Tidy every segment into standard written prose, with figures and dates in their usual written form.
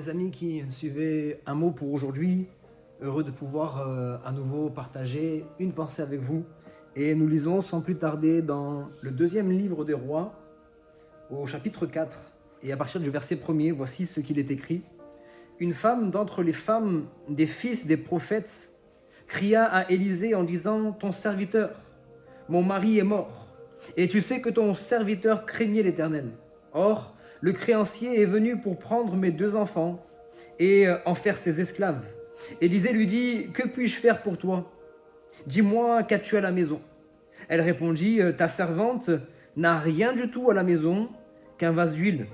les amis qui suivaient un mot pour aujourd'hui, heureux de pouvoir à nouveau partager une pensée avec vous. Et nous lisons sans plus tarder dans le deuxième livre des rois, au chapitre 4, et à partir du verset 1er, voici ce qu'il est écrit. Une femme d'entre les femmes des fils des prophètes cria à Élisée en disant « Ton serviteur, mon mari est mort, et tu sais que ton serviteur craignait l'Éternel. Or, le créancier est venu pour prendre mes 2 enfants et en faire ses esclaves. » Élisée lui dit « Que puis-je faire pour toi? Dis-moi, qu'as-tu à la maison ?» Elle répondit « Ta servante n'a rien du tout à la maison qu'un vase d'huile. »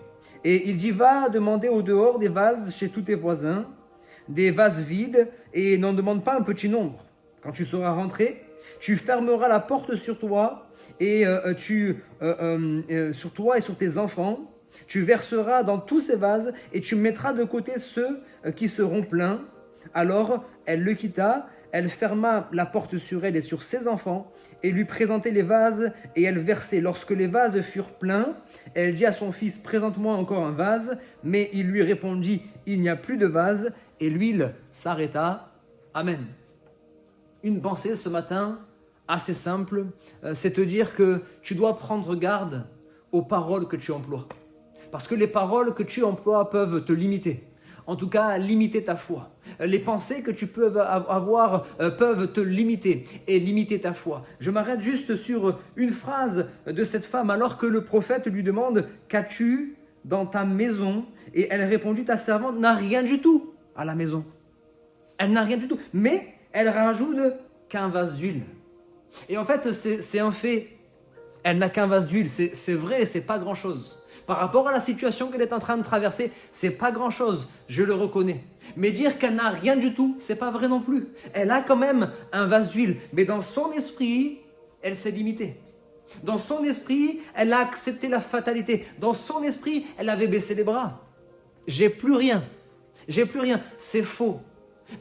Et il dit « Va demander au dehors des vases chez tous tes voisins, des vases vides, et n'en demande pas un petit nombre. Quand tu seras rentré, tu fermeras la porte sur toi et sur toi et sur tes enfants. Tu verseras dans tous ces vases et tu mettras de côté ceux qui seront pleins. » Alors elle le quitta, elle ferma la porte sur elle et sur ses enfants et lui présentait les vases et elle versait. Lorsque les vases furent pleins, elle dit à son fils « Présente-moi encore un vase » mais il lui répondit « Il n'y a plus de vase » et l'huile s'arrêta. Amen. Une pensée ce matin assez simple, c'est te dire que tu dois prendre garde aux paroles que tu emploies. Parce que les paroles que tu emploies peuvent te limiter. En tout cas, limiter ta foi. Les pensées que tu peux avoir peuvent te limiter et limiter ta foi. Je m'arrête juste sur une phrase de cette femme alors que le prophète lui demande « Qu'as-tu dans ta maison ?» Et elle répondit « Ta servante n'a rien du tout à la maison. » Elle n'a rien du tout. Mais elle rajoute qu'un vase d'huile. Et en fait, c'est un fait. Elle n'a qu'un vase d'huile. C'est vrai, c'est pas grand-chose. Par rapport à la situation qu'elle est en train de traverser, c'est pas grand-chose, je le reconnais. Mais dire qu'elle n'a rien du tout, c'est pas vrai non plus. Elle a quand même un vase d'huile, mais dans son esprit, elle s'est limitée. Dans son esprit, elle a accepté la fatalité. Dans son esprit, elle avait baissé les bras. J'ai plus rien. J'ai plus rien. C'est faux.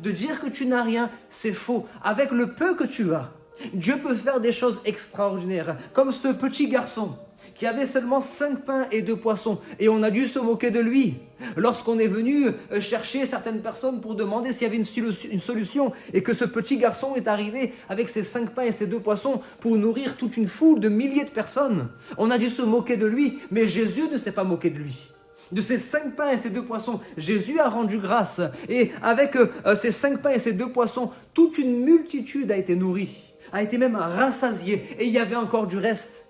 De dire que tu n'as rien, c'est faux. Avec le peu que tu as, Dieu peut faire des choses extraordinaires. Comme ce petit garçon qui avait seulement 5 pains et 2 poissons. Et on a dû se moquer de lui. Lorsqu'on est venu chercher certaines personnes pour demander s'il y avait une solution, et que ce petit garçon est arrivé avec ses 5 pains et ses 2 poissons pour nourrir toute une foule de milliers de personnes, on a dû se moquer de lui. Mais Jésus ne s'est pas moqué de lui. De ces 5 pains et ces 2 poissons, Jésus a rendu grâce. Et avec ces 5 pains et ces 2 poissons, toute une multitude a été nourrie, a été même rassasiée. Et il y avait encore du reste.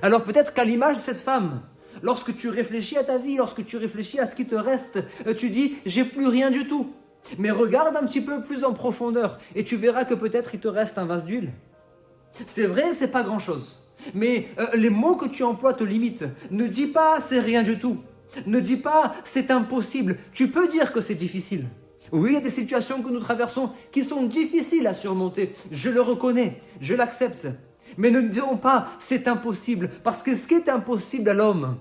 Alors peut-être qu'à l'image de cette femme, lorsque tu réfléchis à ta vie, lorsque tu réfléchis à ce qui te reste, tu dis « j'ai plus rien du tout ». Mais regarde un petit peu plus en profondeur et tu verras que peut-être il te reste un vase d'huile. C'est vrai, c'est pas grand-chose. Mais les mots que tu emploies te limitent. Ne dis pas « c'est rien du tout ». Ne dis pas « c'est impossible ». Tu peux dire que c'est difficile. Oui, il y a des situations que nous traversons qui sont difficiles à surmonter. Je le reconnais, je l'accepte. Mais ne disons pas « c'est impossible » parce que ce qui est impossible à l'homme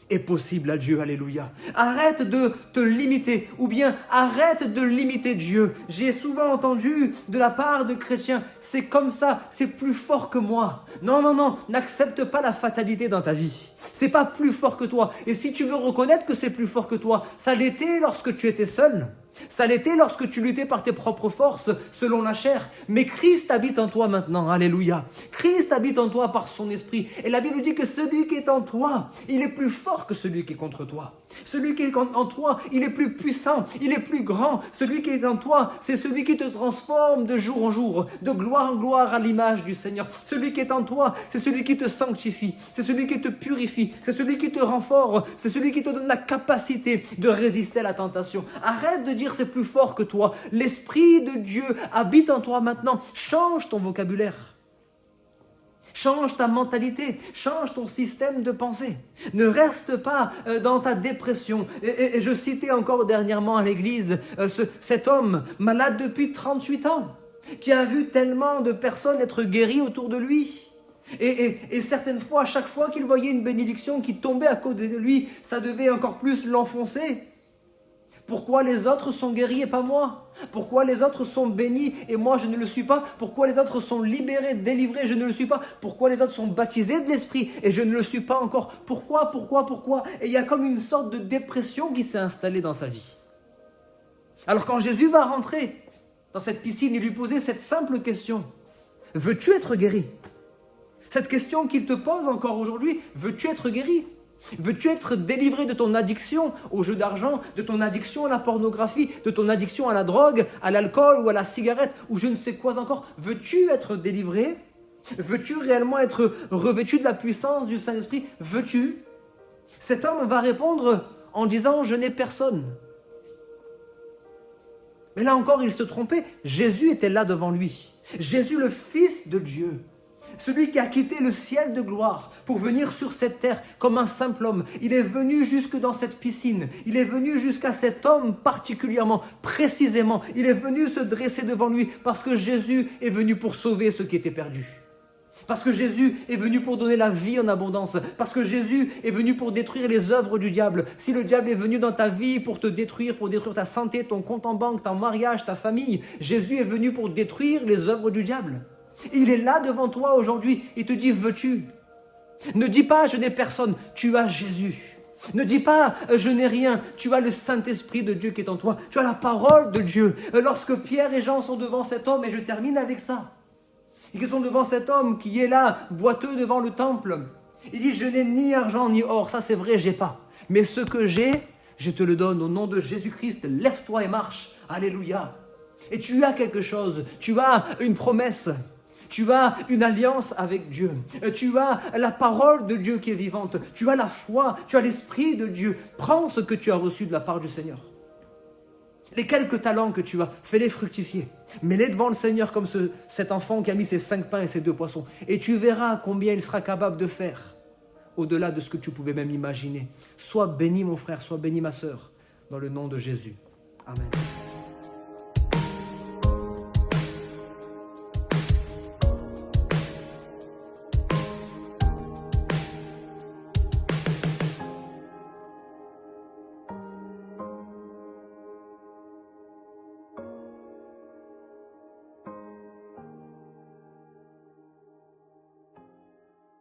est possible à Dieu. Alléluia. Arrête de te limiter ou bien arrête de limiter Dieu. J'ai souvent entendu de la part de chrétiens « c'est comme ça, c'est plus fort que moi ». Non, non, non, n'accepte pas la fatalité dans ta vie. C'est pas plus fort que toi. Et si tu veux reconnaître que c'est plus fort que toi, ça l'était lorsque tu étais seul. Ça l'était lorsque tu luttais par tes propres forces, selon la chair. Mais Christ habite en toi maintenant, alléluia. Christ habite en toi par son esprit. Et la Bible dit que celui qui est en toi, il est plus fort que celui qui est contre toi. Celui qui est en toi, il est plus puissant, il est plus grand. Celui qui est en toi, c'est celui qui te transforme de jour en jour, de gloire en gloire à l'image du Seigneur. Celui qui est en toi, c'est celui qui te sanctifie, c'est celui qui te purifie, c'est celui qui te rend fort, c'est celui qui te donne la capacité de résister à la tentation. Arrête de dire c'est plus fort que toi. L'Esprit de Dieu habite en toi maintenant. Change ton vocabulaire. Change ta mentalité, change ton système de pensée. Ne reste pas dans ta dépression. Et je citais encore dernièrement à l'église cet homme malade depuis 38 ans, qui a vu tellement de personnes être guéries autour de lui. Et certaines fois, à chaque fois qu'il voyait une bénédiction qui tombait à côté de lui, ça devait encore plus l'enfoncer. Pourquoi les autres sont guéris et pas moi? Pourquoi les autres sont bénis et moi je ne le suis pas? Pourquoi les autres sont libérés, délivrés, je ne le suis pas? Pourquoi les autres sont baptisés de l'Esprit et je ne le suis pas encore? Pourquoi? Et il y a comme une sorte de dépression qui s'est installée dans sa vie. Alors quand Jésus va rentrer dans cette piscine, il lui posait cette simple question. Veux-tu être guéri? Cette question qu'il te pose encore aujourd'hui, veux-tu être guéri? Veux-tu être délivré de ton addiction au jeu d'argent, de ton addiction à la pornographie, de ton addiction à la drogue, à l'alcool ou à la cigarette, ou je ne sais quoi encore? Veux-tu être délivré? Veux-tu réellement être revêtu de la puissance du Saint-Esprit? Veux-tu? Cet homme va répondre en disant « Je n'ai personne ». Mais là encore, il se trompait. Jésus était là devant lui. Jésus, le Fils de Dieu. Celui qui a quitté le ciel de gloire pour venir sur cette terre comme un simple homme. Il est venu jusque dans cette piscine. Il est venu jusqu'à cet homme particulièrement, précisément. Il est venu se dresser devant lui parce que Jésus est venu pour sauver ceux qui étaient perdus. Parce que Jésus est venu pour donner la vie en abondance. Parce que Jésus est venu pour détruire les œuvres du diable. Si le diable est venu dans ta vie pour te détruire, pour détruire ta santé, ton compte en banque, ton mariage, ta famille, Jésus est venu pour détruire les œuvres du diable. Il est là devant toi aujourd'hui. Il te dit, veux-tu? Ne dis pas, je n'ai personne. Tu as Jésus. Ne dis pas, je n'ai rien. Tu as le Saint-Esprit de Dieu qui est en toi. Tu as la parole de Dieu. Lorsque Pierre et Jean sont devant cet homme, et je termine avec ça, et qu'ils sont devant cet homme qui est là, boiteux devant le temple. Il dit, je n'ai ni argent ni or, ça c'est vrai, j'ai pas. Mais ce que j'ai, je te le donne au nom de Jésus-Christ, lève-toi et marche. Alléluia. Et tu as quelque chose, tu as une promesse, tu as une alliance avec Dieu, tu as la parole de Dieu qui est vivante, tu as la foi, tu as l'Esprit de Dieu. Prends ce que tu as reçu de la part du Seigneur. Les quelques talents que tu as, fais-les fructifier. Mets-les devant le Seigneur comme cet enfant qui a mis ses 5 pains et ses 2 poissons. Et tu verras combien il sera capable de faire, au-delà de ce que tu pouvais même imaginer. Sois béni mon frère, sois béni ma sœur, dans le nom de Jésus. Amen.